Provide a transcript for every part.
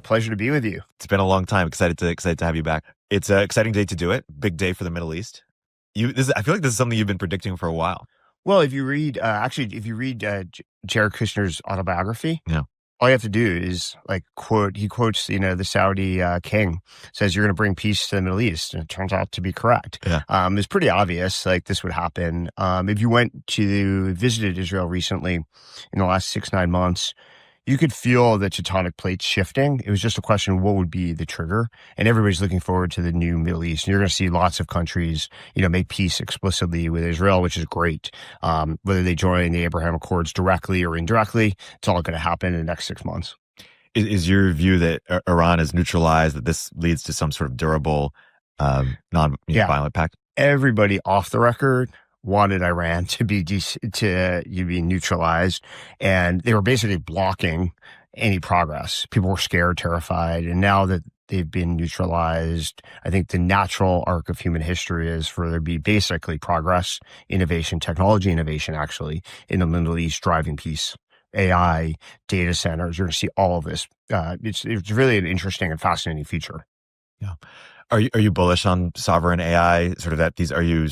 Pleasure to be with you. It's been a long time. Excited to have you back. It's an exciting day to do it. Big day for the Middle East. I feel like this is something you've been predicting for a while. Well, if you read, Jared Kushner's autobiography, Yeah. all you have to do is he quotes, the Saudi king, says you're going to bring peace to the Middle East. And it turns out to be correct. Yeah. It's pretty obvious this would happen. If you visited Israel recently in the last 6-9 months, you could feel the tectonic plates shifting. It was just a question of what would be the trigger. And everybody's looking forward to the new Middle East. And you're going to see lots of countries, make peace explicitly with Israel, which is great. Whether they join the Abraham Accords directly or indirectly, it's all going to happen in the next 6 months. Is your view that Iran is neutralized, that this leads to some sort of durable, non-violent pact? Everybody off the record wanted Iran to be neutralized, and they were basically blocking any progress. People were scared, terrified, and now that they've been neutralized, I think the natural arc of human history is for there to be basically progress, innovation, technology innovation, actually, in the Middle East, driving peace. AI, data centers, you're going to see all of this. It's really an interesting and fascinating future. Yeah. Are you bullish on sovereign AI? Are you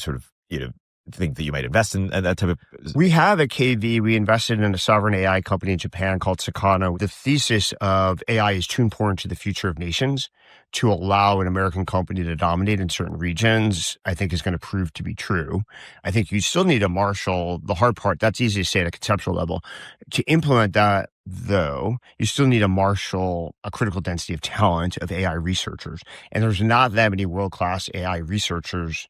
think that you might invest in that type of? We have at KV, we invested in a sovereign AI company in Japan called Sakana. The thesis of AI is too important to the future of nations to allow an American company to dominate in certain regions, I think is going to prove to be true. I think you still need to marshal the hard part. That's easy to say at a conceptual level. To implement that, though, you still need to marshal a critical density of talent of AI researchers. And there's not that many world-class AI researchers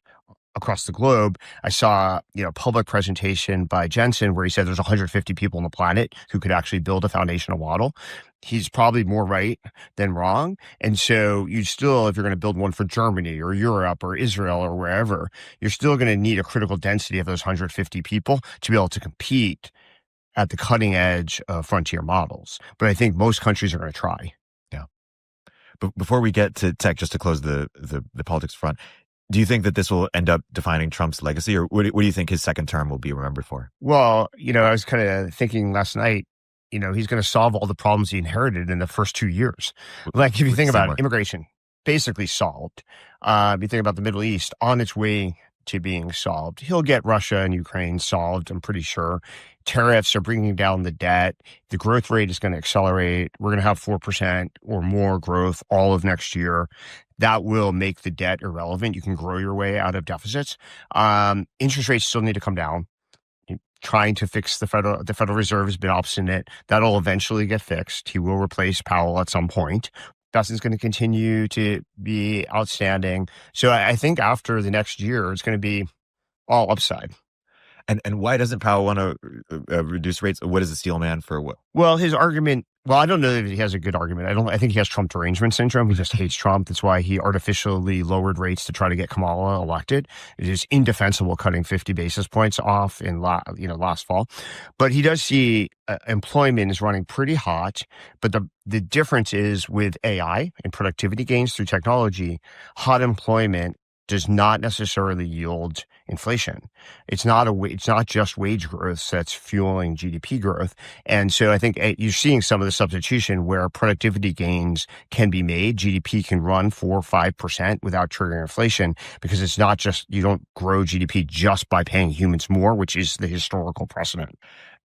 across the globe. I saw, public presentation by Jensen where he said there's 150 people on the planet who could actually build a foundational model. He's probably more right than wrong. And so you still, if you're going to build one for Germany or Europe or Israel or wherever, you're still going to need a critical density of those 150 people to be able to compete at the cutting edge of frontier models. But I think most countries are going to try. Yeah. But before we get to tech, just to close the politics front, do you think that this will end up defining Trump's legacy, or what do you think his second term will be remembered for? Well, I was kind of thinking last night, he's going to solve all the problems he inherited in the first 2 years. Like if you think about it, immigration, basically solved. You think about the Middle East, on its way to being solved. He'll get Russia and Ukraine solved, I'm pretty sure. Tariffs are bringing down the debt. The growth rate is going to accelerate. We're going to have 4% or more growth all of next year. That will make the debt irrelevant. You can grow your way out of deficits. Interest rates still need to come down. Trying to fix the Federal Reserve has been obstinate. That'll eventually get fixed. He will replace Powell at some point. Investment's going to continue to be outstanding. So I think after the next year, it's going to be all upside. And why doesn't Powell want to reduce rates? What is the steel man for what? Well, his argument, I don't know if he has a good argument. I think he has Trump derangement syndrome. He just hates Trump. That's why he artificially lowered rates to try to get Kamala elected. It is indefensible cutting 50 basis points off in last fall. But he does see employment is running pretty hot. But the difference is with AI and productivity gains through technology, hot employment does not necessarily yield inflation. It's not just wage growth that's fueling GDP growth. And so I think you're seeing some of the substitution where productivity gains can be made. GDP can run 4 or 5% without triggering inflation, because it's not just, you don't grow GDP just by paying humans more, which is the historical precedent.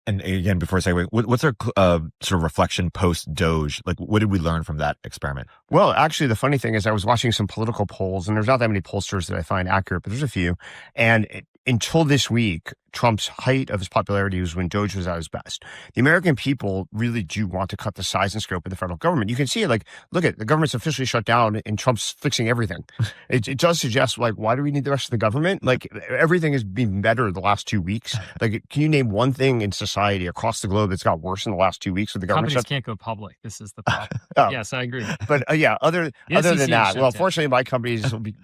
And again, before I say, what's our sort of reflection post DOGE? Like, what did we learn from that experiment? Well, actually, the funny thing is I was watching some political polls, and there's not that many pollsters that I find accurate, but there's a few. And until this week, Trump's height of his popularity was when DOGE was at his best. The American people really do want to cut the size and scope of the federal government. You can see it, look at the government's officially shut down and Trump's fixing everything. It does suggest, why do we need the rest of the government? Everything has been better the last 2 weeks. Can you name one thing in society across the globe that's got worse in the last 2 weeks with the government? Companies can't go public. This is the problem. Yes, I agree. But other than that, fortunately, my companies will be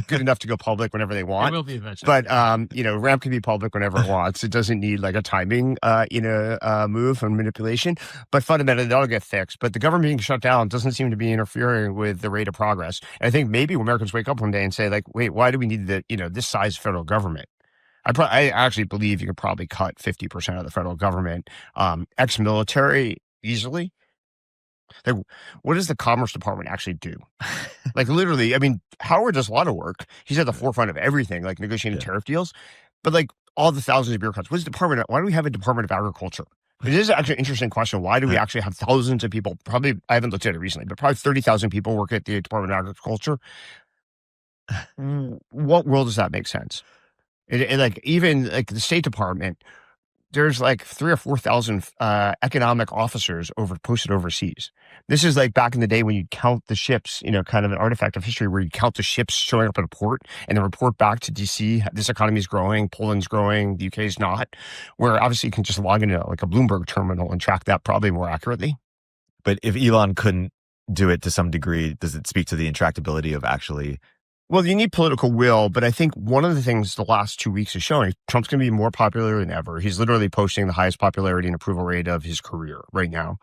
good enough to go public whenever they want. It will be eventually. But Ramp can be public whenever it wants. It doesn't need a timing, move and manipulation. But fundamentally, that'll get fixed. But the government being shut down doesn't seem to be interfering with the rate of progress. And I think maybe Americans wake up one day and say, wait, why do we need this size federal government? I actually believe you could probably cut 50% of the federal government, ex-military easily. Like, what does the Commerce Department actually do? Like, literally, I mean, Howard does a lot of work. He's at the forefront of everything, like negotiating tariff deals. But like all the thousands of bureaucrats, why do we have a Department of Agriculture? This is actually an interesting question. Why do we actually have thousands of people? Probably, I haven't looked at it recently, but probably 30,000 people work at the Department of Agriculture. What world does that make sense? Like, even like the State Department, there's like 3,000 or 4,000 economic officers posted overseas. This is like back in the day when you count the ships, kind of an artifact of history where you count the ships showing up at a port and then report back to DC. This economy is growing, Poland's growing, the UK is not. Where obviously you can just log into like a Bloomberg terminal and track that probably more accurately. But if Elon couldn't do it to some degree, does it speak to the intractability of actually? Well, you need political will, but I think one of the things the last 2 weeks is showing, Trump's going to be more popular than ever. He's literally posting the highest popularity and approval rate of his career right now,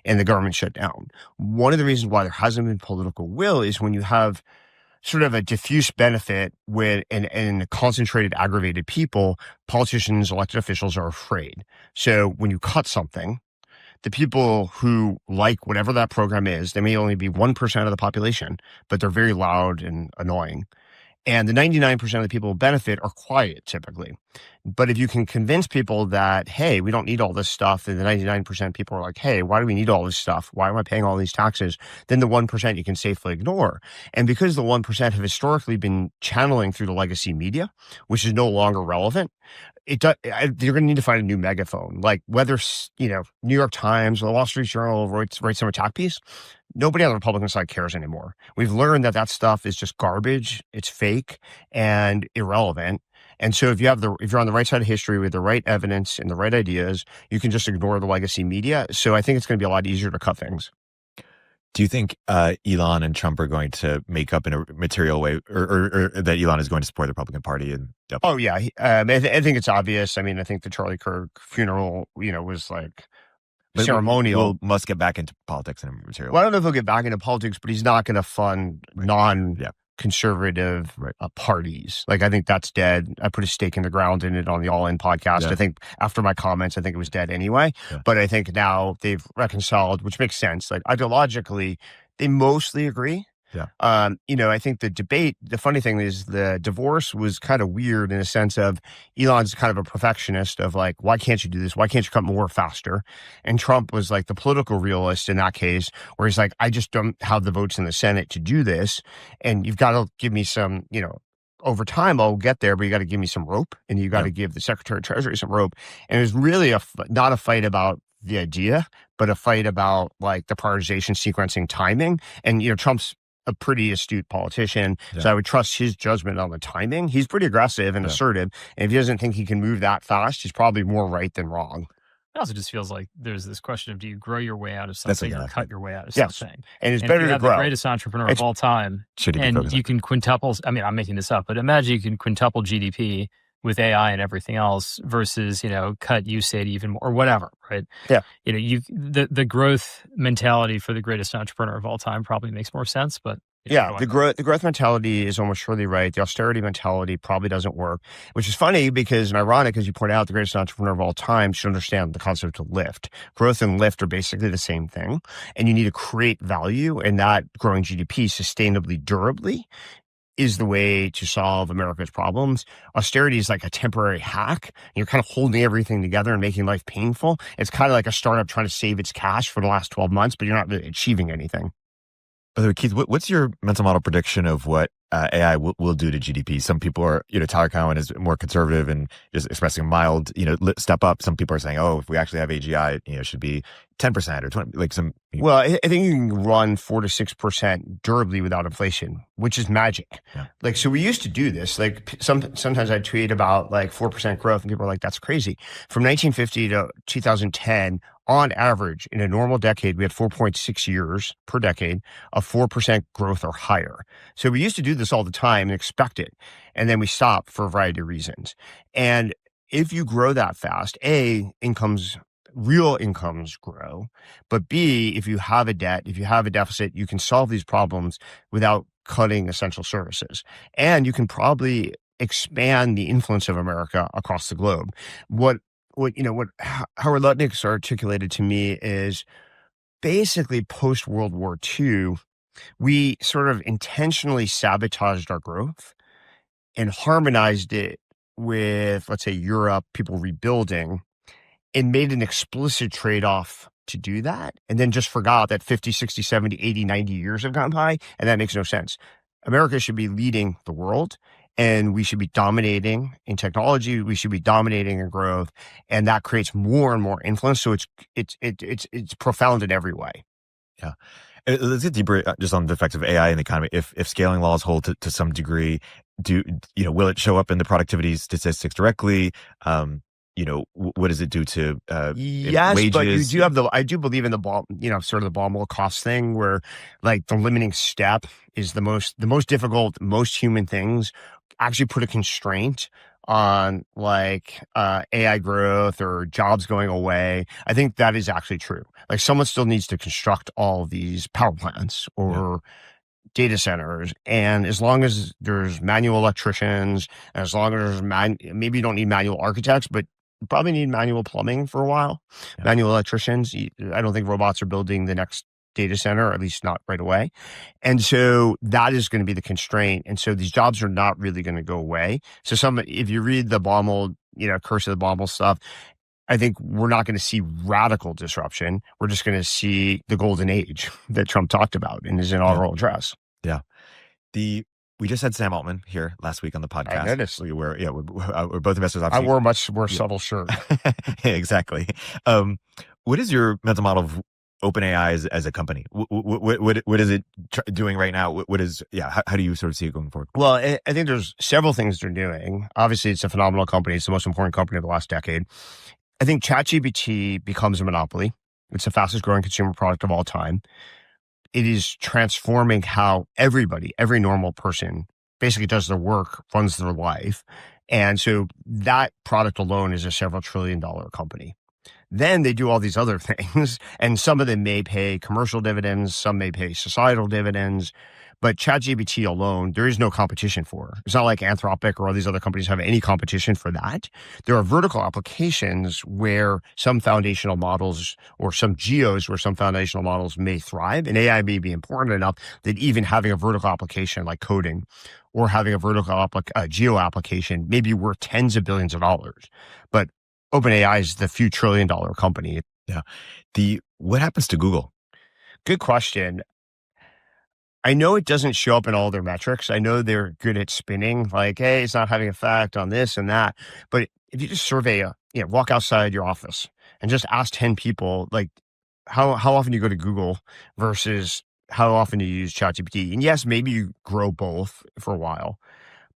and the government shut down. One of the reasons why there hasn't been political will is when you have sort of a diffuse benefit and concentrated, aggravated people, politicians, elected officials are afraid. So when you cut something, the people who like whatever that program is, they may only be 1% of the population, but they're very loud and annoying. And the 99% of the people who benefit are quiet typically. But if you can convince people that, hey, we don't need all this stuff, and the 99% people are like, hey, why do we need all this stuff? Why am I paying all these taxes? Then the 1% you can safely ignore. And because the 1% have historically been channeling through the legacy media, which is no longer relevant, you're going to need to find a new megaphone. Like whether, New York Times or the Wall Street Journal writes some attack piece, nobody on the Republican side cares anymore. We've learned that stuff is just garbage, it's fake and irrelevant. And so if you're on the right side of history with the right evidence and the right ideas, you can just ignore the legacy media. So I think it's going to be a lot easier to cut things. Do you think Elon and Trump are going to make up in a material way, or that Elon is going to support the Republican Party? Oh, yeah. I think it's obvious. I mean, I think the Charlie Kirk funeral, was like ceremonial. Will Musk get back into politics in a material way? Well, I don't know if he'll get back into politics, but he's not going to fund conservative parties. Like, I think that's dead. I put a stake in the ground in it on the All In podcast. I think after my comments, I think it was dead anyway. But I think now they've reconciled, which makes sense. Like, ideologically, they mostly agree. I think the funny thing is the divorce was kind of weird in a sense of Elon's kind of a perfectionist of like, why can't you do this? Why can't you cut more faster? And Trump was like the political realist in that case, where he's like, I just don't have the votes in the Senate to do this. And you've got to give me some, over time, I'll get there, but you got to give me some rope, and you got to give the Secretary of Treasury some rope. And it was really not a fight about the idea, but a fight about like the prioritization, sequencing, timing. And, Trump's a pretty astute politician, so I would trust his judgment on the timing. He's pretty aggressive and assertive, and if he doesn't think he can move that fast, he's probably more right than wrong. It also just feels like there's this question of, do you grow your way out of something or cut your way out of something? And it's better to grow. The greatest entrepreneur of all time, and you can quintuple, I'm making this up, but imagine you can quintuple GDP with AI and everything else versus, cut USAID even more or whatever, right? Yeah. The growth mentality for the greatest entrepreneur of all time probably makes more sense, but the growth mentality is almost surely right. The austerity mentality probably doesn't work, which is funny because, and ironic, as you point out, the greatest entrepreneur of all time should understand the concept of lift. Growth and lift are basically the same thing, and you need to create value, and that growing GDP sustainably, durably is the way to solve America's problems. Austerity is like a temporary hack. You're kind of holding everything together and making life painful. It's kind of like a startup trying to save its cash for the last 12 months, but you're not really achieving anything. By the way, Keith, what's your mental model prediction of what AI will do to GDP? Some people are, Tyler Cowen is more conservative and just expressing a mild, step up. Some people are saying, oh, if we actually have AGI, it should be 10% or 20, like some. Well, I think you can run 4 to 6% durably without inflation, which is magic. Yeah. Like, so we used to do this. Like sometimes I tweet about like 4% growth and people are like, that's crazy. From 1950 to 2010, on average, in a normal decade, we had 4.6 years per decade of 4% growth or higher. So we used to do this all the time and expect it. And then we stopped for a variety of reasons. And if you grow that fast, real incomes grow. But B, if you have a debt, if you have a deficit, you can solve these problems without cutting essential services. And you can probably expand the influence of America across the globe. What Howard Lutnick's articulated to me is basically post World War II, we sort of intentionally sabotaged our growth and harmonized it with, let's say, Europe, people rebuilding, and made an explicit trade-off to do that, and then just forgot that 50, 60, 70, 80, 90 years have gone by, and that makes no sense. America should be leading the world, and we should be dominating in technology. We should be dominating in growth, and that creates more and more influence. So it's profound in every way. Yeah. Let's get deeper just on the effects of AI in the economy. If scaling laws hold to some degree, will it show up in the productivity statistics directly? What does it do to yes, wages? But you do have I do believe in the sort of the ball mill cost thing, where like the limiting step is the most difficult. Most human things actually put a constraint on like AI growth or jobs going away. I think that is actually true. Like someone still needs to construct all of these power plants or data centers, and as long as there's manual electricians, and as long as there's maybe you don't need manual architects, but you probably need manual plumbing for a while. Manual electricians. I don't think robots are building the next data center, or at least not right away. And so that is going to be the constraint. And so these jobs are not really going to go away. So if you read the Baumol, Curse of the Baumol stuff, I think we're not going to see radical disruption. We're just going to see the golden age that Trump talked about in his inaugural address. Yeah. We just had Sam Altman here last week on the podcast. I noticed. We're both investors. Obviously. I wore a much more subtle shirt. Exactly. What is your mental model of OpenAI as a company? What is it doing right now? How do you sort of see it going forward? Well, I think there's several things they're doing. Obviously, it's a phenomenal company. It's the most important company of the last decade. I think ChatGPT becomes a monopoly. It's the fastest growing consumer product of all time. It is transforming how every normal person basically does their work, runs their life. And so that product alone is a several $trillion company. Then they do all these other things, and some of them may pay commercial dividends, some may pay societal dividends, but ChatGPT alone, there is no competition for. It's not like Anthropic or all these other companies have any competition for that. There are vertical applications where some foundational models or some geos where some foundational models may thrive, and AI may be important enough that even having a vertical application like coding or having a vertical geo application may be worth tens of billions of dollars. But OpenAI is the few $1 trillion company. Yeah. What happens to Google? Good question. I know it doesn't show up in all their metrics. I know they're good at spinning, like, hey, it's not having effect on this and that. But if you just survey, walk outside your office and just ask 10 people, like, how often you go to Google versus how often you use ChatGPT. And yes, maybe you grow both for a while,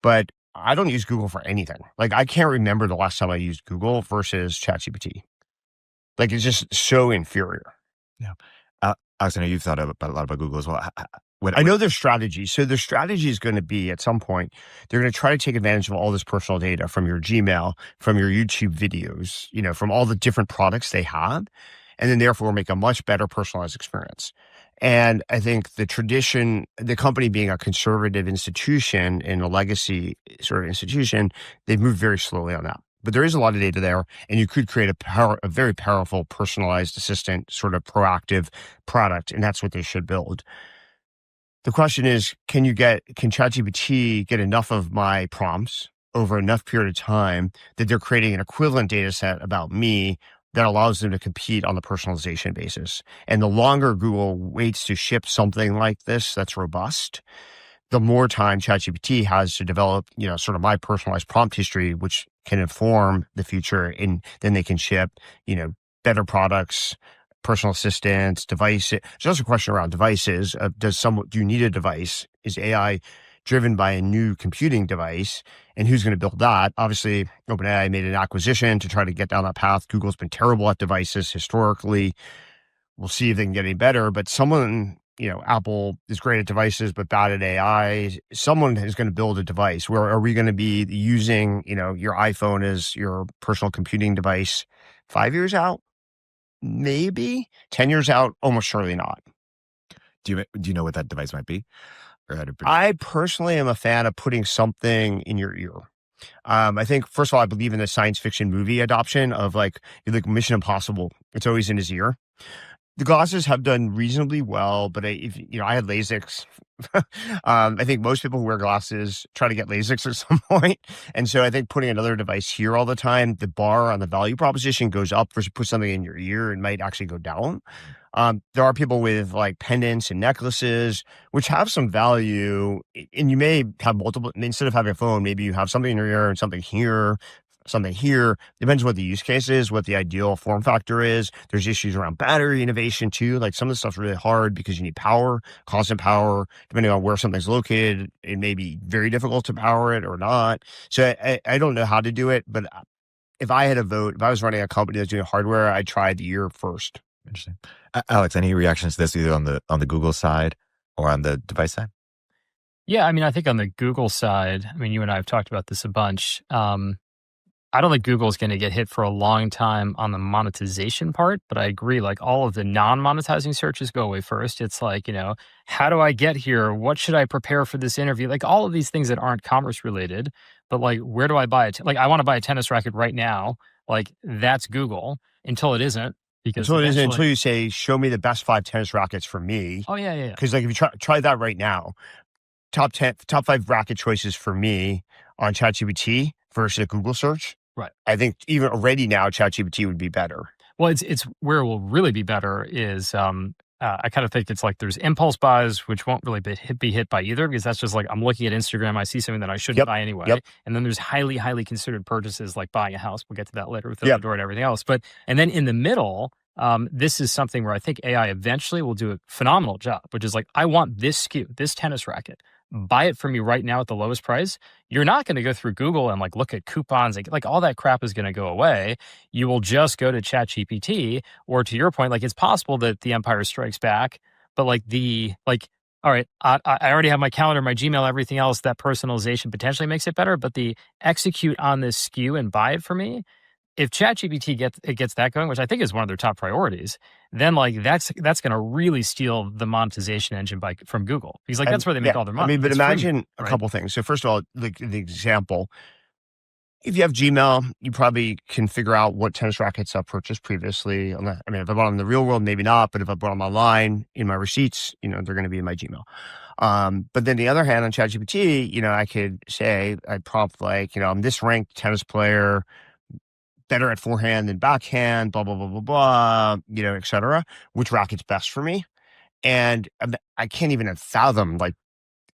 but I don't use Google for anything. Like, I can't remember the last time I used Google versus ChatGPT. Like, it's just so inferior. Yeah. Alex, I know you've thought a lot about Google as well. I know their strategy. So their strategy is going to be, at some point, they're going to try to take advantage of all this personal data from your Gmail, from your YouTube videos, from all the different products they have, and then therefore make a much better personalized experience. And I think the company being a conservative institution and a legacy sort of institution, they've moved very slowly on that. But there is a lot of data there, and you could create a very powerful personalized assistant, sort of proactive product, and that's what they should build. The question is, can ChatGPT get enough of my prompts over enough period of time that they're creating an equivalent data set about me that allows them to compete on the personalization basis? And the longer Google waits to ship something like this that's robust, the more time ChatGPT has to develop, sort of my personalized prompt history, which can inform the future, and then they can ship, better products, personal assistants, devices. There's also a question around devices. Do you need a device? Is AI driven by a new computing device? And who's going to build that? Obviously, OpenAI made an acquisition to try to get down that path. Google's been terrible at devices historically. We'll see if they can get any better. But Apple is great at devices, but bad at AI. Someone is going to build a device. Where are we going to be using, your iPhone as your personal computing device 5 years out? Maybe 10 years out, almost surely not. Do you know what that device might be? I personally am a fan of putting something in your ear. I think, first of all, I believe in the science fiction movie adoption of like Mission Impossible. It's always in his ear. The glasses have done reasonably well, but I had LASIK. I think most people who wear glasses try to get LASIK at some point. And so I think putting another device here all the time, the bar on the value proposition goes up versus put something in your ear and might actually go down. There are people with like pendants and necklaces, which have some value, and you may have multiple, instead of having a phone, maybe you have something in your ear and something here. Depends what the use case is, what the ideal form factor is. There's issues around battery innovation too. Like some of the stuff's really hard because you need power, constant power. Depending on where something's located, it may be very difficult to power it or not. So I don't know how to do it, but if I had a vote, if I was running a company that's doing hardware, I'd try the ear first. Interesting. Alex, any reactions to this either on the Google side or on the device side? Yeah, I mean, I think on the Google side, I mean, you and I have talked about this a bunch. I don't think Google is going to get hit for a long time on the monetization part, but I agree, like all of the non-monetizing searches go away first. It's like, how do I get here? What should I prepare for this interview? Like all of these things that aren't commerce related, but like, where do I buy it? Like, I want to buy a tennis racket right now. Like that's Google until it isn't. Until you say, show me the best 5 tennis rackets for me. Oh, yeah. Because like if you try that right now, top 5 racket choices for me on ChatGPT versus a Google search. Right. I think even already now, ChatGPT would be better. Well, it's where it will really be better is I kind of think it's like there's impulse buys, which won't really be hit by either, because that's just like I'm looking at Instagram, I see something that I shouldn't buy anyway. Yep. And then there's highly, highly considered purchases like buying a house. We'll get to that later with Opendoor and everything else. And then in the middle, this is something where I think AI eventually will do a phenomenal job, which is like, I want this SKU, this tennis racket. Buy it for me right now at the lowest price. You're not going to go through Google and like look at coupons, like all that crap is going to go away. You will just go to ChatGPT, or to your point, like it's possible that the Empire Strikes Back, but all right, I already have my calendar, my Gmail, everything else. That personalization potentially makes it better, but the execute on this SKU and buy it for me. If ChatGPT gets that going, which I think is one of their top priorities, then like that's going to really steal the monetization engine from Google, because like that's where they make all their money. I mean, but imagine a couple things. So first of all, like the example, if you have Gmail, you probably can figure out what tennis rackets I've purchased previously. If I bought them in the real world, maybe not. But if I bought them online in my receipts, they're going to be in my Gmail. But then the other hand, on ChatGPT, I could say, I prompt like, I'm this ranked tennis player, better at forehand than backhand, blah, blah, blah, blah, blah, et cetera, which racket's best for me. And I can't even fathom like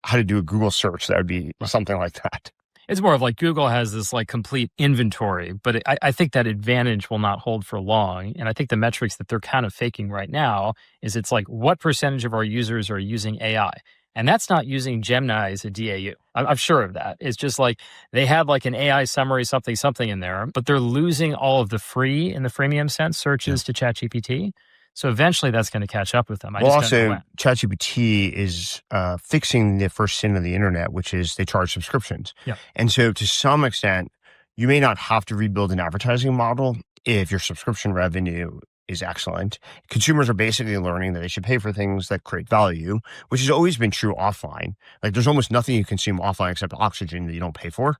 how to do a Google search that would be something like that. It's more of like Google has this like complete inventory, but I think that advantage will not hold for long. And I think the metrics that they're kind of faking right now is it's like, what percentage of our users are using AI? And that's not using Gemini as a DAU. I'm sure of that. It's just like they have like an AI summary, something in there, but they're losing all of the free, in the freemium sense, searches to ChatGPT. So eventually that's going to catch up with them. Also, ChatGPT is fixing the first sin of the internet, which is they charge subscriptions. Yeah. And so to some extent, you may not have to rebuild an advertising model if your subscription revenue is excellent. Consumers are basically learning that they should pay for things that create value, which has always been true offline. Like there's almost nothing you consume offline except oxygen that you don't pay for.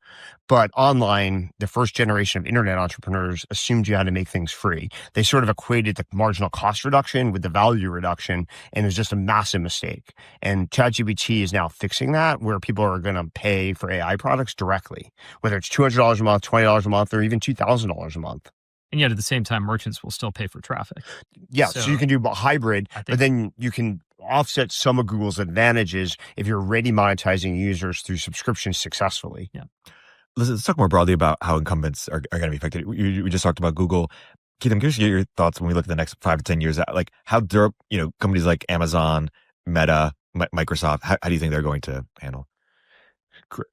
But online, the first generation of internet entrepreneurs assumed you had to make things free. They sort of equated the marginal cost reduction with the value reduction, and it was just a massive mistake. And ChatGPT is now fixing that, where people are going to pay for AI products directly, whether it's $200 a month, $20 a month, or even $2,000 a month. And yet at the same time, merchants will still pay for traffic. Yeah, so you can do a hybrid, but then you can offset some of Google's advantages if you're already monetizing users through subscriptions successfully. Yeah. Let's talk more broadly about how incumbents are going to be affected. We just talked about Google. Keith, I'm curious to get your thoughts when we look at the next 5 to 10 years. Like how companies like Amazon, Meta, Microsoft, how do you think they're going to handle?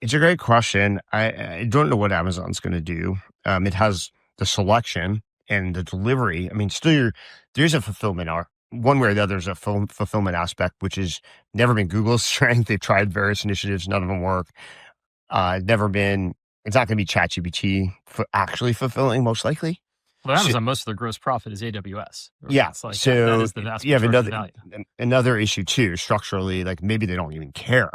It's a great question. I don't know what Amazon's going to do. It has the selection and the delivery. I mean, still there's a fulfillment one way or the other. There's a fulfillment aspect, which has never been Google's strength. They've tried various initiatives. None of them work. It's not going to be ChatGPT for actually fulfilling, most likely. Well, Amazon, most of their gross profit is AWS. Yeah. Like, so that is the vast you have value. another issue too, structurally, like maybe they don't even care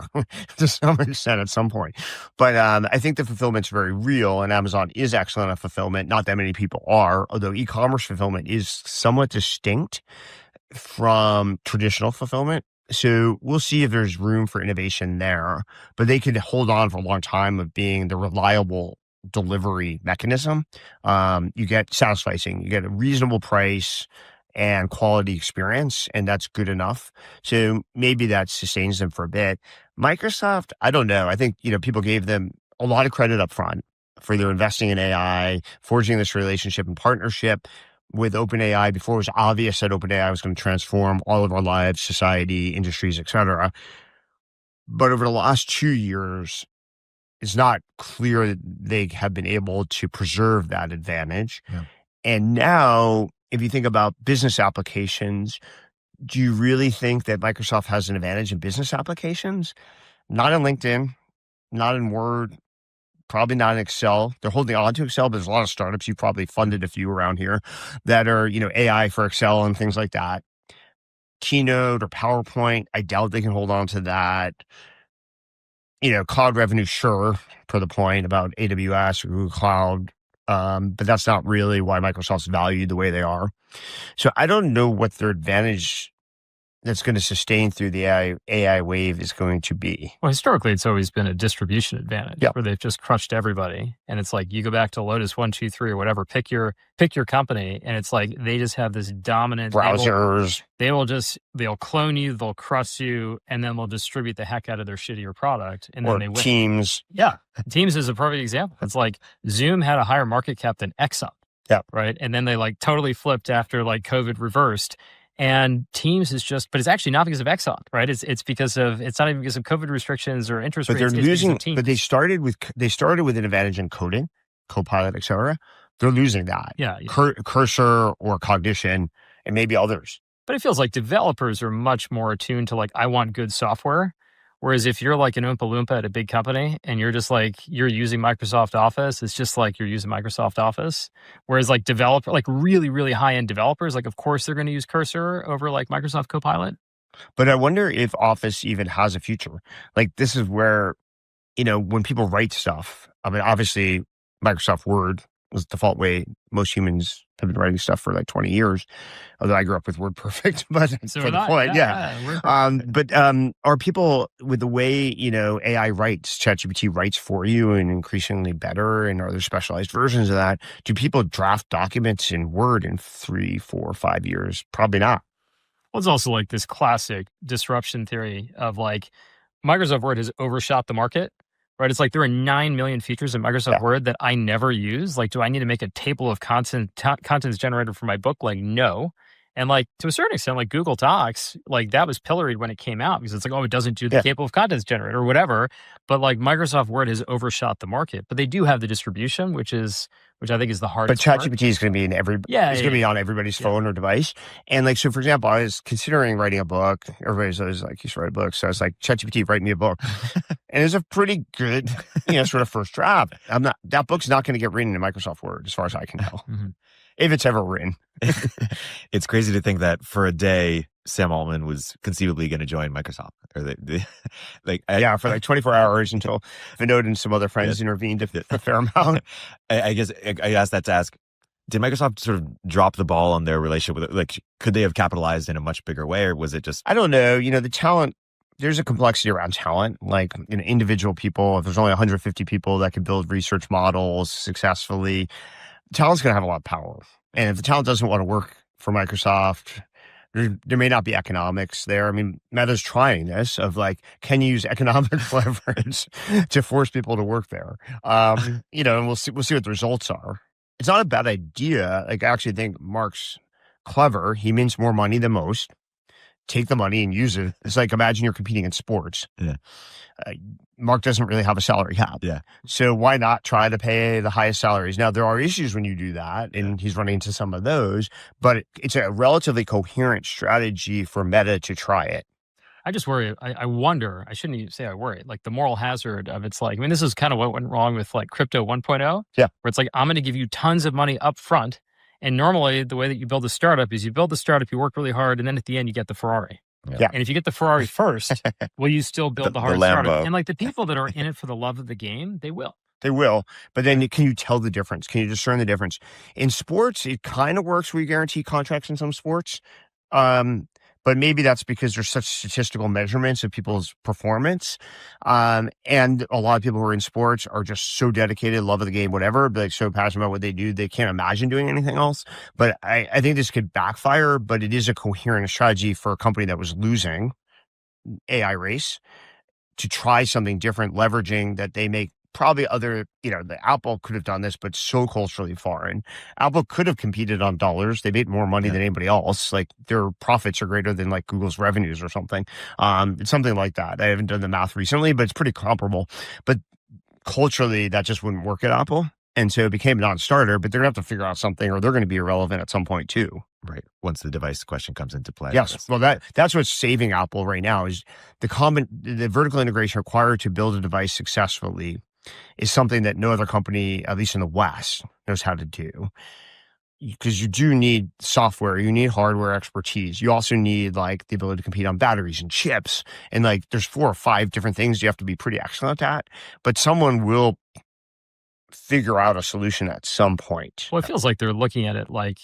to some extent at some point. But I think the fulfillment's very real, and Amazon is excellent at fulfillment. Not that many people are, although e-commerce fulfillment is somewhat distinct. from traditional fulfillment. So we'll see if there's room for innovation there, but they could hold on for a long time of being the reliable delivery mechanism. You get satisficing, you get a reasonable price and quality experience, and that's good enough. So maybe that sustains them for a bit. Microsoft, I don't know. I think, people gave them a lot of credit up front for their investing in AI, forging this relationship and partnership with OpenAI before it was obvious that OpenAI was going to transform all of our lives, society, industries, et cetera. But over the last 2 years, it's not clear that they have been able to preserve that advantage. Yeah. And now, if you think about business applications, do you really think that Microsoft has an advantage in business applications? Not in LinkedIn, not in Word, probably not in Excel. They're holding on to Excel, but there's a lot of startups. You've probably funded a few around here that are, AI for Excel and things like that. Keynote or PowerPoint, I doubt they can hold on to that. Cloud revenue, sure, per the point about AWS or Google Cloud. But that's not really why Microsoft's valued the way they are. So I don't know what their advantage that's going to sustain through the AI wave is going to be. Well, historically, it's always been a distribution advantage where they've just crushed everybody. And it's like you go back to Lotus 1, 2, 3 or whatever, pick your company, and it's like they just have this dominant browsers. They'll clone you, they'll crush you, and then they'll distribute the heck out of their shittier product, and then they win. Teams. Yeah, Teams is a perfect example. It's like Zoom had a higher market cap than Exxon. Yeah, right, and then they totally flipped after COVID reversed. And Teams is but it's actually not because of Exxon, right? It's not even because of COVID restrictions or interest rates. But they're losing. But they started with an advantage in coding, Copilot, et cetera. They're losing that. Yeah. Cursor or Cognition and maybe others. But it feels like developers are much more attuned to I want good software. Whereas if you're an Oompa Loompa at a big company and you're just you're using Microsoft Office, it's just you're using Microsoft Office. Whereas developer, really, really high-end developers, of course they're going to use Cursor over Microsoft Copilot. But I wonder if Office even has a future. This is where, when people write stuff, I mean, obviously Microsoft Word was the default way most humans have been writing stuff for 20 years. Although I grew up with WordPerfect, but so for the point, but are people with the way AI writes, ChatGPT writes for you and increasingly better, and are there specialized versions of that? Do people draft documents in Word in 3, 4, 5 years? Probably not. Well, it's also this classic disruption theory of Microsoft Word has overshot the market. Right, it's there are 9 million features in Microsoft Word that I never use. Do I need to make a table of contents generated for my book? No. And to a certain extent, Google Docs, that was pilloried when it came out because it's it doesn't do the table of contents generator or whatever. But Microsoft Word has overshot the market. But they do have the distribution, which I think is the hardest. But ChatGPT is going to be in going to be on everybody's phone or device. And so for example, I was considering writing a book. Everybody's always you should write a book. So I was ChatGPT, write me a book. And it's a pretty good, sort of first draft. That book's not going to get written in Microsoft Word as far as I can tell. Mm-hmm. If it's ever written. It's crazy to think that for a day, Sam Altman was conceivably going to join Microsoft. Or for 24 hours until Vinod and some other friends intervened a fair amount. I guess I asked that to ask, did Microsoft sort of drop the ball on their relationship with it? Could they have capitalized in a much bigger way, or was it just... I don't know. The talent, there's a complexity around talent. Individual people, if there's only 150 people that can build research models successfully, talent's going to have a lot of power. And if the talent doesn't want to work for Microsoft, there may not be economics there. I mean, Meta's trying this of can you use economic leverage to force people to work there? And we'll see what the results are. It's not a bad idea. I actually think Mark's clever. He mints more money than most. Take the money and use it. It's imagine you're competing in sports. Yeah. Mark doesn't really have a salary cap. Yeah. So why not try to pay the highest salaries? Now, there are issues when you do that, and he's running into some of those, but it's a relatively coherent strategy for Meta to try it. I just worry. I wonder, I shouldn't even say I worry, the moral hazard of this is kind of what went wrong with crypto 1.0. Yeah. Where it's I'm going to give you tons of money up front. And normally the way that you build a startup is you build the startup, you work really hard, and then at the end you get the Ferrari. Yeah. And if you get the Ferrari first, will you still build the hard startup? And the people that are in it for the love of the game, they will. They will. But then can you tell the difference? Can you discern the difference? In sports, it kind of works where you guarantee contracts in some sports. But maybe that's because there's such statistical measurements of people's performance. And a lot of people who are in sports are just so dedicated, love of the game, whatever, but like so passionate about what they do, they can't imagine doing anything else. But I think this could backfire, but it is a coherent strategy for a company that was losing AI race to try something different, leveraging that they make probably other, the Apple could have done this, but so culturally foreign. Apple could have competed on dollars. They made more money than anybody else. Like their profits are greater than like Google's revenues or something. It's something like that. I haven't done the math recently, but it's pretty comparable. But culturally, that just wouldn't work at Apple. And so it became a non-starter, but they're going to have to figure out something or they're going to be irrelevant at some point too. Right. Once the device question comes into play. Yes. Well, that's what's saving Apple right now is the vertical integration required to build a device successfully is something that no other company, at least in the West, knows how to do. Because you do need software, you need hardware expertise. You also need like the ability to compete on batteries and chips. And like there's 4 or 5 different things you have to be pretty excellent at. But someone will figure out a solution at some point. Well, it feels like they're looking at it like,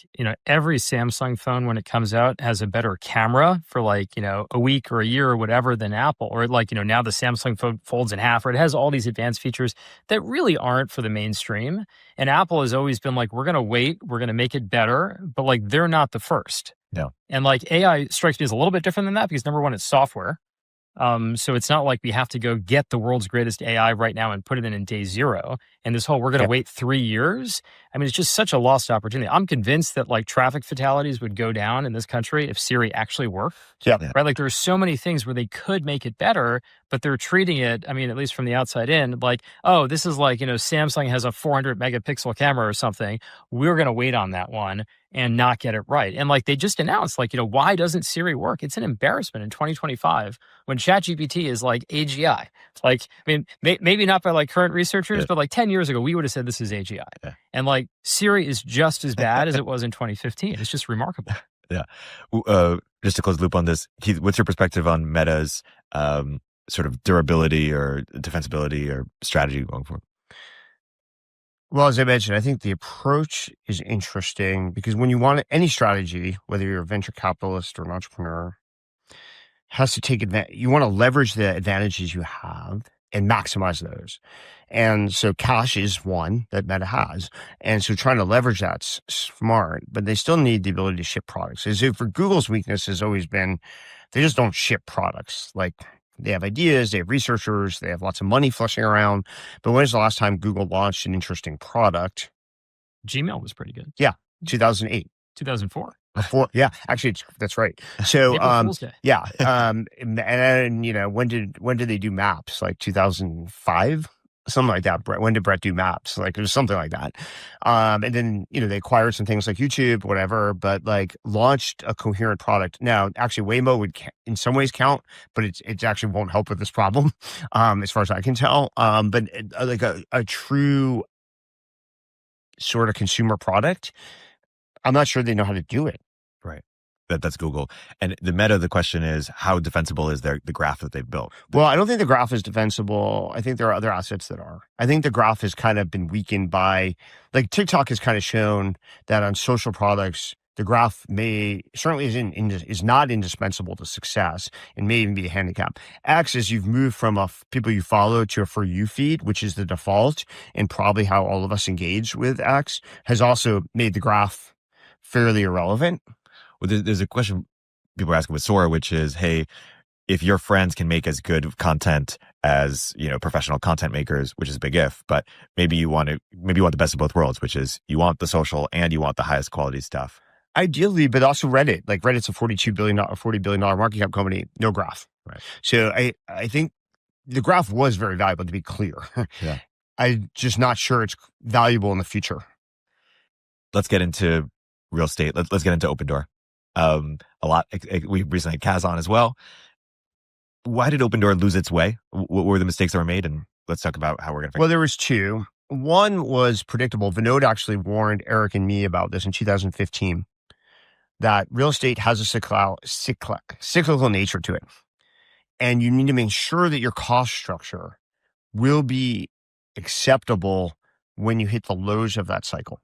every Samsung phone when it comes out has a better camera for like, a week or a year or whatever than Apple. Or like, now the Samsung phone folds in half, or it has all these advanced features that really aren't for the mainstream. And Apple has always been like, we're going to wait, we're going to make it better, but like they're not the first. No. And like AI strikes me as a little bit different than that because number one, it's software. So it's not like we have to go get the world's greatest AI right now and put it in day 0. And this whole, we're going to wait 3 years. I mean, it's just such a lost opportunity. I'm convinced that like traffic fatalities would go down in this country if Siri actually worked. Yeah. Right. Like there's so many things where they could make it better, but they're treating it, I mean, at least from the outside in, like, oh, this is like, Samsung has a 400 megapixel camera or something. We're going to wait on that one and not get it right. And like they just announced, like, why doesn't Siri work? It's an embarrassment in 2025 when ChatGPT is like AGI. Like, I mean, maybe not by like current researchers, but like 10 years ago, we would have said this is AGI. Yeah. And like Siri is just as bad as it was in 2015. It's just remarkable. Yeah. Just to close the loop on this, Keith, what's your perspective on Meta's sort of durability or defensibility or strategy going forward? Well, as I mentioned, I think the approach is interesting because when you want any strategy, whether you're a venture capitalist or an entrepreneur, has to take advantage. You want to leverage the advantages you have and maximize those. And so cash is one that Meta has. And so trying to leverage that's smart, but they still need the ability to ship products. As if for Google's weakness has always been, they just don't ship products. Like they have ideas, they have researchers, they have lots of money flushing around. But when was the last time Google launched an interesting product? Gmail was pretty good. Yeah, 2008. 2004. Yeah, actually, that's right. So, yeah, and when did they do Maps? Like 2005, something like that. When did Brett do Maps? Like it was something like that. And then they acquired some things like YouTube, whatever, but like launched a coherent product. Now, actually, Waymo would in some ways count, but it actually won't help with this problem, as far as I can tell. But like a true sort of consumer product, I'm not sure they know how to do it. Right. That's Google. And the question is, how defensible is the graph that they've built? Well, I don't think the graph is defensible. I think there are other assets that are. I think the graph has kind of been weakened by, like TikTok has kind of shown that on social products, the graph certainly is not indispensable to success and may even be a handicap. X, as you've moved from people you follow to a For You feed, which is the default and probably how all of us engage with X, has also made the graph fairly irrelevant. Well, there's a question people are asking with Sora, which is, hey, if your friends can make as good content as professional content makers, which is a big if, but maybe you want the best of both worlds, which is you want the social and you want the highest quality stuff. Ideally, but also Reddit. Like Reddit's a $40 billion market cap company, no graph. Right. So I think the graph was very valuable, to be clear. Yeah. I'm just not sure it's valuable in the future. Let's get into real estate. Let's get into Opendoor. We recently had Kaz on as well. Why did Opendoor lose its way? What were the mistakes that were made? And let's talk about how we're going to fix it. Well, there was 2. One was predictable. Vinod actually warned Eric and me about this in 2015, that real estate has a cyclical nature to it. And you need to make sure that your cost structure will be acceptable when you hit the lows of that cycle.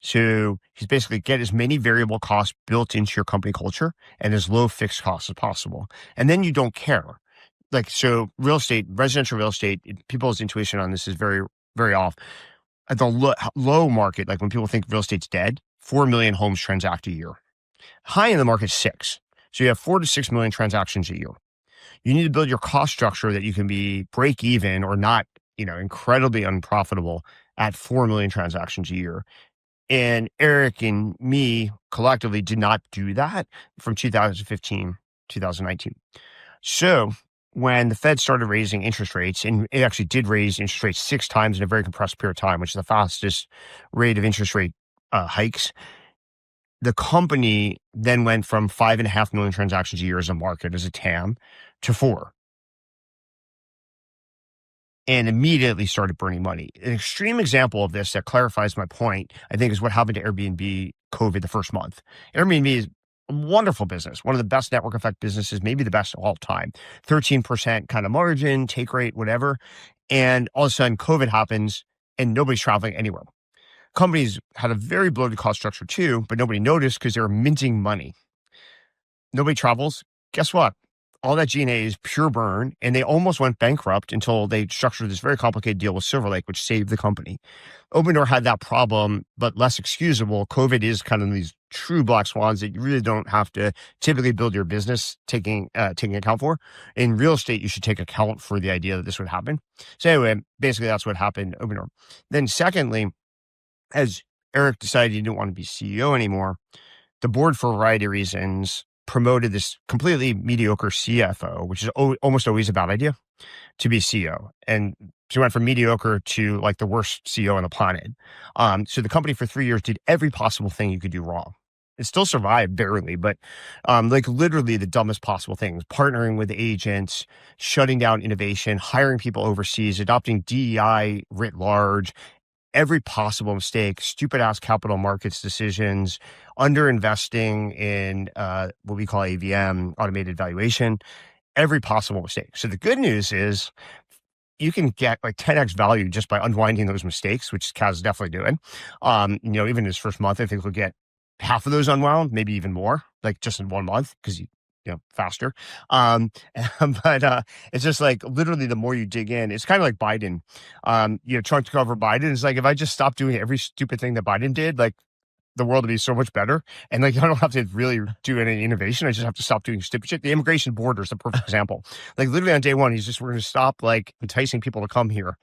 So he's basically get as many variable costs built into your company culture and as low fixed costs as possible. And then you don't care. Like, so real estate, residential real estate, people's intuition on this is very, very off. At the low market, like when people think real estate's dead, 4 million homes transact a year. High in the market, 6. So you have 4 to 6 million transactions a year. You need to build your cost structure that you can be break even or not, incredibly unprofitable at 4 million transactions a year. And Eric and me collectively did not do that from 2015, 2019. So when the Fed started raising interest rates, and it actually did raise interest rates 6 times in a very compressed period of time, which is the fastest rate of interest rate hikes, the company then went from 5.5 million transactions a year as a market, as a TAM, to 4. And immediately started burning money. An extreme example of this that clarifies my point, I think, is what happened to Airbnb COVID the first month. Airbnb is a wonderful business, one of the best network effect businesses, maybe the best of all time. 13% kind of margin, take rate, whatever. And all of a sudden, COVID happens and nobody's traveling anywhere. Companies had a very bloated cost structure too, but nobody noticed because they were minting money. Nobody travels. Guess what? All that G&A is pure burn, and they almost went bankrupt until they structured this very complicated deal with Silver Lake, which saved the company. Opendoor had that problem, but less excusable. COVID is kind of these true black swans that you really don't have to typically build your business taking account for. In real estate, you should take account for the idea that this would happen. So anyway, basically that's what happened in Opendoor. Then secondly, as Eric decided he didn't want to be CEO anymore, the board, for a variety of reasons, promoted this completely mediocre CFO, which is almost always a bad idea, to be CEO. And she went from mediocre to like the worst CEO on the planet. So the company for 3 years did every possible thing you could do wrong. It still survived barely, but like literally the dumbest possible things: partnering with agents, shutting down innovation, hiring people overseas, adopting DEI writ large, every possible mistake, stupid ass capital markets decisions, underinvesting in what we call AVM, automated valuation, every possible mistake. So the good news is you can get like 10x value just by unwinding those mistakes, which Kaz is definitely doing. Even his first month, I think we'll get half of those unwound, maybe even more, like just in 1 month, because faster. But it's just like literally the more you dig in, it's kind of like Biden. Trying to cover Biden is like, if I just stopped doing every stupid thing that Biden did, like the world would be so much better. And like, I don't have to really do any innovation. I just have to stop doing stupid shit. The immigration border is the perfect example. Like literally on day one, we're going to stop like enticing people to come here.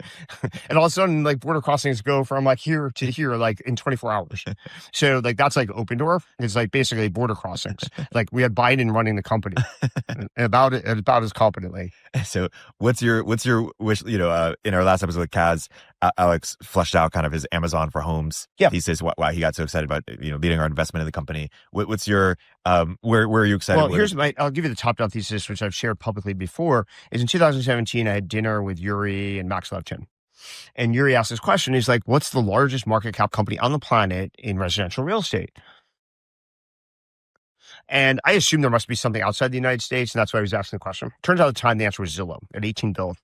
And all of a sudden, like border crossings go from like here to here, like in 24 hours. So like, that's like Opendoor. It's like basically border crossings. Like we had Biden running the company about as competently. So what's your wish, in our last episode with Kaz, Alex fleshed out kind of his Amazon for homes thesis, why he got so excited about, leading our investment in the company. What's your, where are you excited? Well, I'll give you the top-down thesis, which I've shared publicly before, is in 2017, I had dinner with Yuri and Max Levchin. And Yuri asked this question. He's like, what's the largest market cap company on the planet in residential real estate? And I assumed there must be something outside the United States, and that's why I was asking the question. Turns out at the time, the answer was Zillow at $18 billion.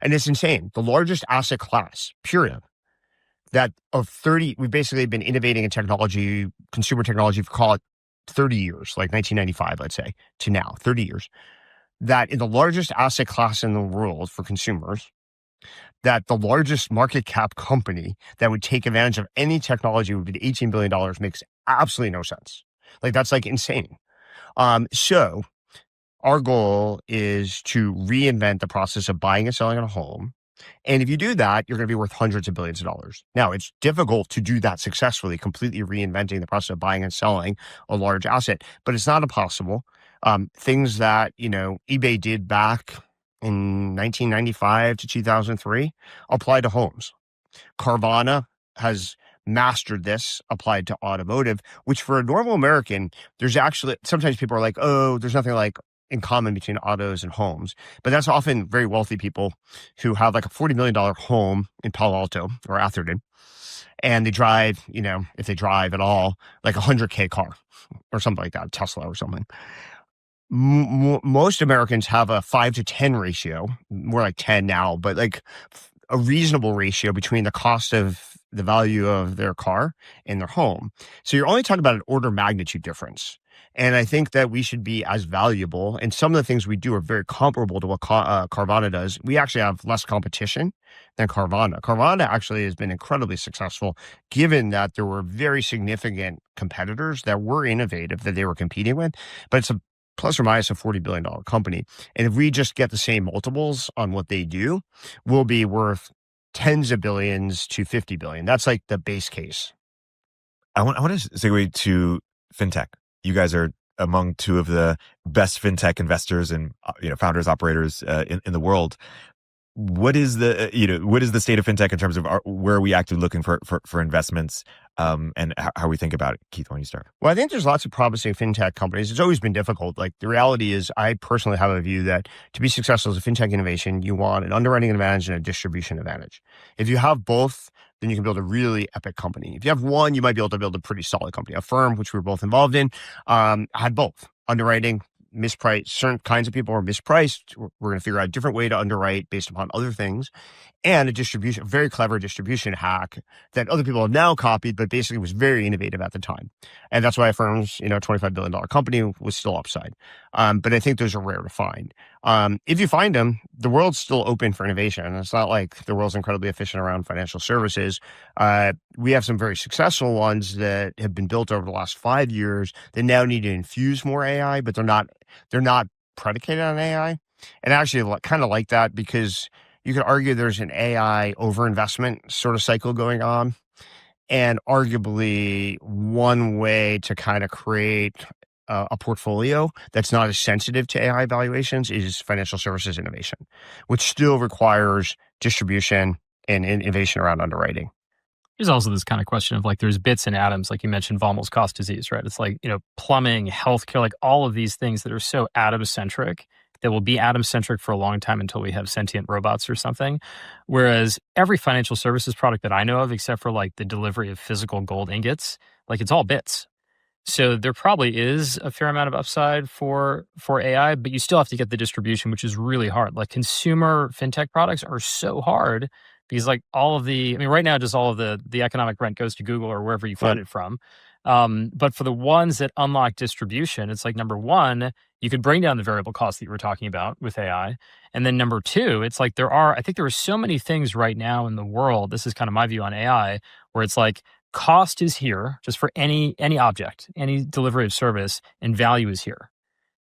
And it's insane. The largest asset class, period, that of 30, we've basically been innovating in technology, consumer technology, for call it 30 years, like 1995, let's say, to now, 30 years, that in the largest asset class in the world for consumers, that the largest market cap company that would take advantage of any technology would be $18 billion makes absolutely no sense. Like, that's like insane. So our goal is to reinvent the process of buying and selling a home. And if you do that, you're going to be worth hundreds of billions of dollars. Now, it's difficult to do that successfully, completely reinventing the process of buying and selling a large asset, but it's not impossible. Things that, eBay did back in 1995 to 2003 apply to homes. Carvana has mastered this, applied to automotive, which for a normal American, there's actually, sometimes people are like, oh, there's nothing like in common between autos and homes. But that's often very wealthy people who have like a $40 million home in Palo Alto or Atherton. And they drive, if they drive at all, like a $100K car or something like that, Tesla or something. Most Americans have a 5 to 10 ratio, more like 10 now, but like a reasonable ratio between the cost of the value of their car and their home. So you're only talking about an order of magnitude difference. And I think that we should be as valuable. And some of the things we do are very comparable to what Carvana does. We actually have less competition than Carvana. Carvana actually has been incredibly successful, given that there were very significant competitors that were innovative that they were competing with. But it's a plus or minus a $40 billion company. And if we just get the same multiples on what they do, we'll be worth tens of billions to 50 billion. That's like the base case. I want to segue to fintech. You guys are among two of the best fintech investors and founders, operators in the world. What is the state of fintech in terms of where are we actually looking for investments, and how we think about it? Keith, why don't you start? Well, I think there's lots of promising fintech companies. It's always been difficult. Like the reality is, I personally have a view that to be successful as a fintech innovation, you want an underwriting advantage and a distribution advantage. If you have both, then you can build a really epic company. If you have one, you might be able to build a pretty solid company. A firm, which we were both involved in, had both. Underwriting, mispriced. Certain kinds of people are mispriced. We're going to figure out a different way to underwrite based upon other things. And a distribution, a very clever distribution hack that other people have now copied, but basically was very innovative at the time. And that's why a firm's, $25 billion company was still upside. But I think those are rare to find. If you find them, the world's still open for innovation. It's not like the world's incredibly efficient around financial services. We have some very successful ones that have been built over the last 5 years that now need to infuse more AI, but they're not predicated on AI. And I actually kind of like that, because you could argue there's an AI overinvestment sort of cycle going on. And arguably one way to kind of create a portfolio that's not as sensitive to AI valuations is financial services innovation, which still requires distribution and innovation around underwriting. There's also this kind of question of like, there's bits and atoms, like you mentioned, Vomel's cost disease, right? It's like, plumbing, healthcare, like all of these things that are so atom-centric that will be atom-centric for a long time until we have sentient robots or something. Whereas every financial services product that I know of, except for like the delivery of physical gold ingots, like it's all bits. So there probably is a fair amount of upside for AI, but you still have to get the distribution, which is really hard. Like consumer fintech products are so hard because like right now, just all of the economic rent goes to Google or wherever you find it from. But for the ones that unlock distribution, it's like, number one, you could bring down the variable cost that you were talking about with AI. And then number two, it's like I think there are so many things right now in the world, this is kind of my view on AI, where it's like cost is here just for any object, any delivery of service, and value is here.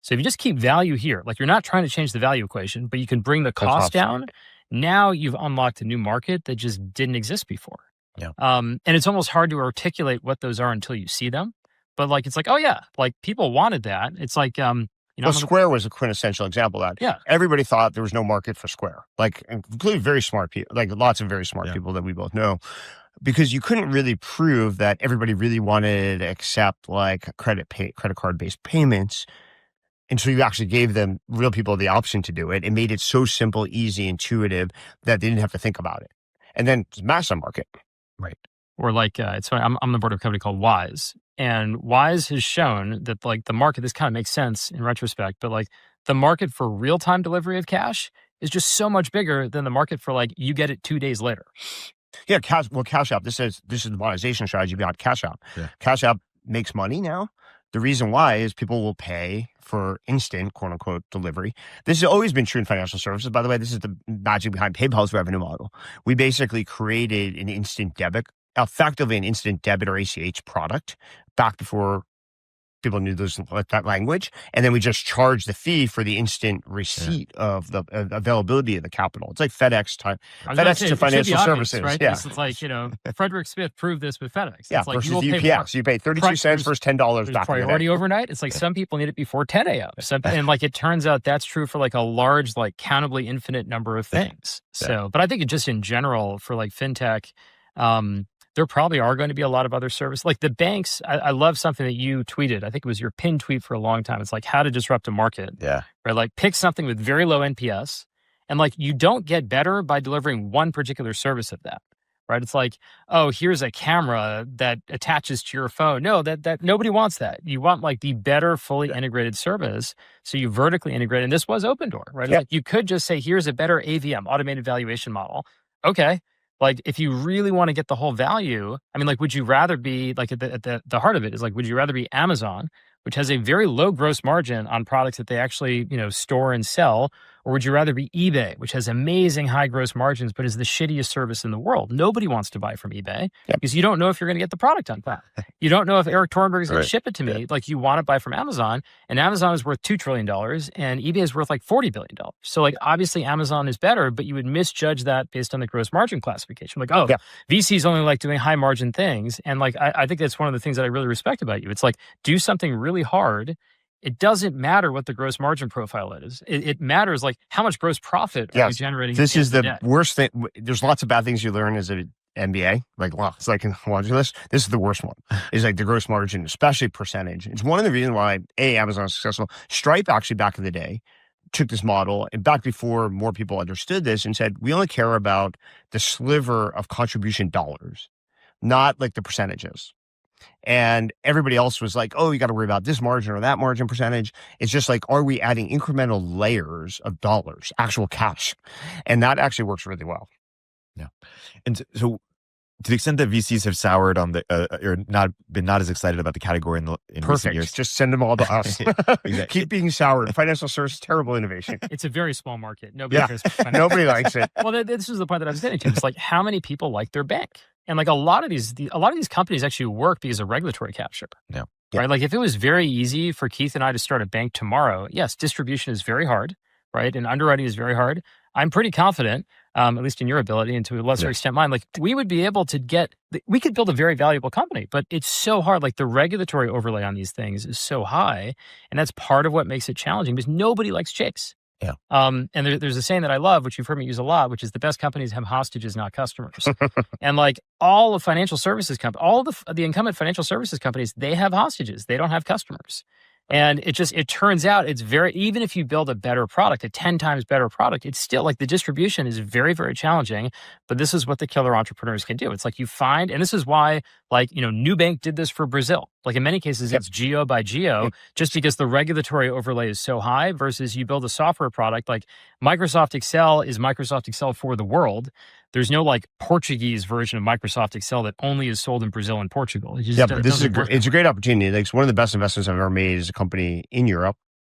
So if you just keep value here, like you're not trying to change the value equation, but you can bring the cost down, now you've unlocked a new market that just didn't exist before. Yeah. And it's almost hard to articulate what those are until you see them. But like, it's like, oh yeah, like people wanted that. It's like, Square was a quintessential example of that. Yeah. Everybody thought there was no market for Square, like including very smart people, like lots of very smart people that we both know, because you couldn't really prove that everybody really wanted to accept like credit card based payments. And so you actually gave them real people the option to do it and made it so simple, easy, intuitive that they didn't have to think about it. And then it's massive market. Right. Or like, it's funny, I'm on the board of a company called Wise. And Wise has shown that like the market, this kind of makes sense in retrospect, but like the market for real-time delivery of cash is just so much bigger than the market for like, you get it 2 days later. Yeah, Cash App, this is the monetization strategy behind Cash App. Yeah. Cash App makes money now. The reason why is people will pay for instant, quote unquote, delivery. This has always been true in financial services. By the way, this is the magic behind PayPal's revenue model. We basically created an instant debit, effectively an instant debit or ACH product back before people knew that language. And then we just charge the fee for the instant receipt of the availability of the capital. It's like FedEx to financial services. Right? Yeah. It's like, Frederick Smith proved this with FedEx. Yeah, it's like versus UPS. You pay 32 cents versus $10 back priority overnight. It's like some people need it before 10 a.m. And like it turns out that's true for like a large, like countably infinite number of things. So, but I think it just in general for like fintech, there probably are going to be a lot of other services. Like the banks, I love something that you tweeted. I think it was your pinned tweet for a long time. It's like how to disrupt a market. Yeah. Right? Like pick something with very low NPS. And like you don't get better by delivering one particular service of that. Right? It's like, oh, here's a camera that attaches to your phone. No, that nobody wants that. You want like the better fully integrated service. So you vertically integrate. And this was Opendoor, right? It's like you could just say, here's a better AVM, automated valuation model. Okay. like, if you really want to get the whole value, I mean, like, would you rather be like at the heart of it is like, would you rather be Amazon, which has a very low gross margin on products that they actually, store and sell, or would you rather be eBay, which has amazing high gross margins, but is the shittiest service in the world? Nobody wants to buy from eBay because you don't know if you're going to get the product on time. You don't know if Eric Thornburg is going to ship it to me. Like, you want to buy from Amazon, and Amazon is worth $2 trillion and eBay is worth like $40 billion. So like, obviously Amazon is better, but you would misjudge that based on the gross margin classification. Like, VCs only like doing high margin things. And like, I think that's one of the things that I really respect about you. It's like, do something really hard. It doesn't matter what the gross margin profile is. It matters like how much gross profit are you generating. This is the worst thing. There's lots of bad things you learn as an MBA. Like, well, it's like in laundry list. This is the worst one. Is like the gross margin, especially percentage. It's one of the reasons why Amazon is successful. Stripe actually back in the day took this model, and back before more people understood this, and said, we only care about the sliver of contribution dollars, not like the percentages. And everybody else was like, oh, you got to worry about this margin or that margin percentage. It's just like, are we adding incremental layers of dollars, actual cash? And that actually works really well. Yeah. And so to the extent that VCs have soured on the, or not as excited about the category in recent years. Just send them all to us. Exactly. Keep being soured. Financial services, terrible innovation. It's a very small market. Nobody cares. Nobody likes it. Well, this is the point that I was getting to. It's like, how many people like their bank? And like, a lot of these companies actually work because of regulatory capture. Yeah. Right. Like, if it was very easy for Keith and I to start a bank tomorrow, yes, distribution is very hard, right? And underwriting is very hard. I'm pretty confident, at least in your ability and to a lesser extent mine, like, we would be able to we could build a very valuable company, but it's so hard. Like, the regulatory overlay on these things is so high. And that's part of what makes it challenging, because nobody likes chase. Yeah. And there's a saying that I love, which you've heard me use a lot, which is the best companies have hostages, not customers. And like, all of financial services all the incumbent financial services companies, they have hostages. They don't have customers. And it turns out it's even if you build a better product, a 10 times better product, it's still like, the distribution is very, very challenging. But this is what the killer entrepreneurs can do. It's like, you find, and this is why, like, Nubank did this for Brazil. Like, in many cases, it's geo by geo, just because the regulatory overlay is so high, versus you build a software product. Like, Microsoft Excel is Microsoft Excel for the world. There's no like Portuguese version of Microsoft Excel that only is sold in Brazil and Portugal. But this is it's a great opportunity. Like, it's one of the best investments I've ever made is a company in Europe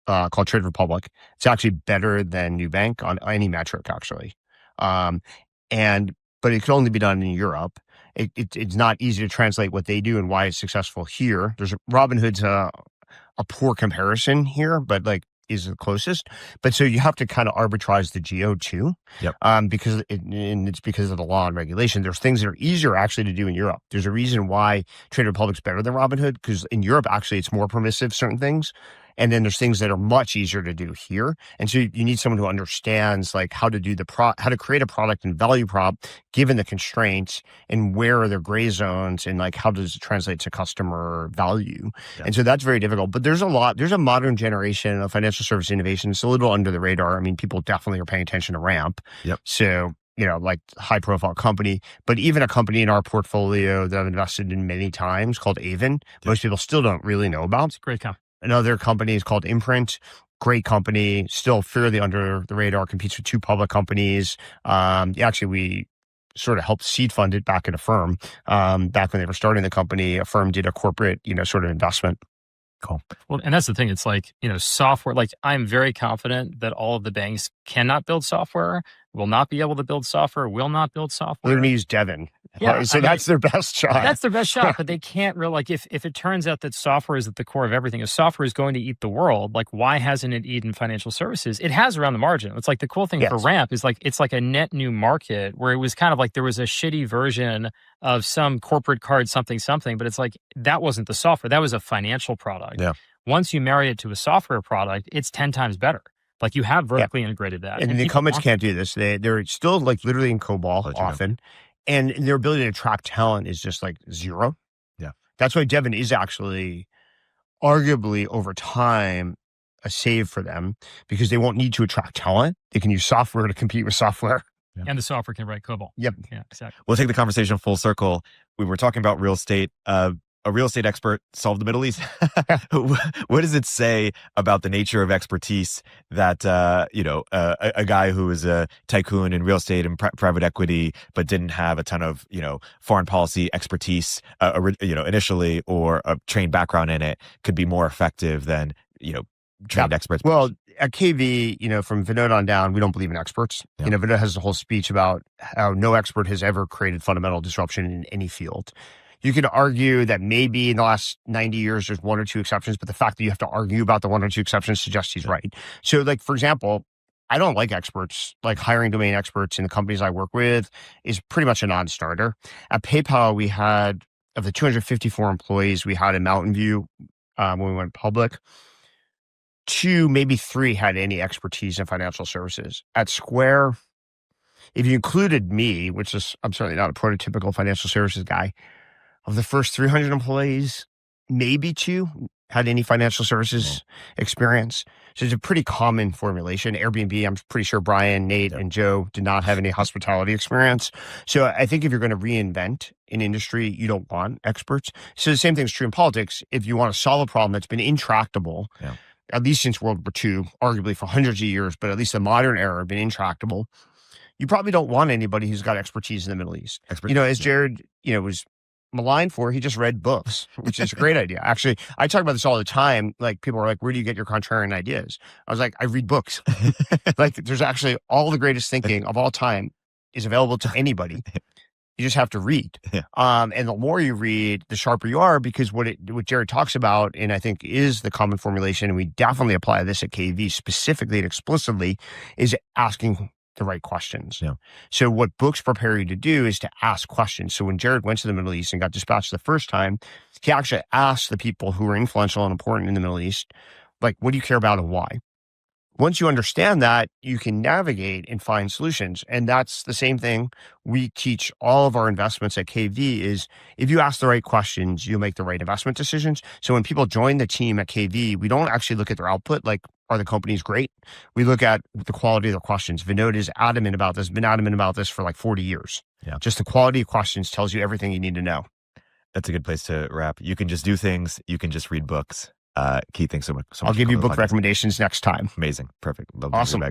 called Trade Republic. It's actually better than Nubank on any metric, actually. But it can only be done in Europe. It's not easy to translate what they do and why it's successful here. Robinhood's a poor comparison here, but like, is the closest. But so you have to kind of arbitrage the geo too. Because it's because of the law and regulation. There's things that are easier actually to do in Europe. There's a reason why Trade Republic's better than Robinhood, because in Europe, actually, it's more permissive, certain things. And then there's things that are much easier to do here. And so you need someone who understands like how to do how to create a product and value prop given the constraints, and where are their gray zones, and like, how does it translate to customer value? And so that's very difficult. But there's a modern generation of financial service innovation. It's a little under the radar. I mean, people definitely are paying attention to Ramp. So, like, high profile company, but even a company in our portfolio that I've invested in many times called Avon, most people still don't really know about. It's a great company. Another company is called Imprint. Great company, still fairly under the radar, competes with two public companies. Actually, we sort of helped seed fund it back at a firm. Back when they were starting the company, a firm did a corporate, sort of investment. Cool. Well, and that's the thing. It's like, software, like, I'm very confident that all of the banks cannot build software, will not be able to build software, will not build software. They're going to use Devin. Yeah, so that's their best shot. That's their best shot, but they can't really, like, if it turns out that software is at the core of everything, if software is going to eat the world, like, why hasn't it eaten financial services? It has around the margin. It's like, the cool thing for Ramp is like, it's like a net new market where it was kind of like there was a shitty version of some corporate card, something, but it's like, that wasn't the software. That was a financial product. Once you marry it to a software product, it's 10 times better. Like, you have vertically integrated that. And the incumbents can't do this. They're still like literally in COBOL often. And their ability to attract talent is just like zero. That's why Devin is actually arguably over time a save for them, because they won't need to attract talent. They can use software to compete with software. And the software can write COBOL. Yeah, exactly. We'll take the conversation full circle. We were talking about real estate. a real estate expert solve the Middle East? What does it say about the nature of expertise that, a guy who is a tycoon in real estate and private equity, but didn't have a ton of, foreign policy expertise, initially, or a trained background in it, could be more effective than, trained experts? Well, at KV, from Vinod on down, we don't believe in experts. Yeah. Vinod has a whole speech about how no expert has ever created fundamental disruption in any field. You could argue that maybe in the last 90 years, there's one or two exceptions, but the fact that you have to argue about the one or two exceptions suggests he's right. So, like, for example, I don't like experts. Like, hiring domain experts in the companies I work with is pretty much a non-starter. At PayPal, we had, of the 254 employees we had in Mountain View when we went public, 2, maybe 3 had any expertise in financial services. At Square, if you included me, which is, I'm certainly not a prototypical financial services guy, of the first 300 employees, maybe 2 had any financial services experience. So it's a pretty common formulation. Airbnb, I'm pretty sure Brian, Nate, and Joe did not have any hospitality experience. So I think if you're going to reinvent an industry, you don't want experts. So the same thing is true in politics. If you want to solve a problem that's been intractable, at least since World War II, arguably for hundreds of years, but at least the modern era, been intractable, you probably don't want anybody who's got expertise in the Middle East. As Jared, was maligned for, he just read books, which is a great idea. Actually, I talk about this all the time. Like, people are like, where do you get your contrarian ideas? I was like, I read books. Like, there's actually all the greatest thinking of all time is available to anybody. You just have to read. And the more you read, the sharper you are, because what Jared talks about, and I think is the common formulation, and we definitely apply this at KV specifically and explicitly, is asking the right questions. So what books prepare you to do is to ask questions. So when Jared went to the Middle East and got dispatched the first time, he actually asked the people who were influential and important in the Middle East, like, what do you care about and why? Once you understand that, you can navigate and find solutions. And that's the same thing we teach all of our investments at KV is if you ask the right questions, you'll make the right investment decisions. So when people join the team at KV, we don't actually look at their output, like, are the companies great? We look at the quality of their questions. Vinod is adamant about this, been adamant about this for like 40 years. Just the quality of questions tells you everything you need to know. That's a good place to wrap. You can just do things. You can just read books. Keith, thanks so much. I'll give you book recommendations next time. Amazing. Perfect. Love awesome.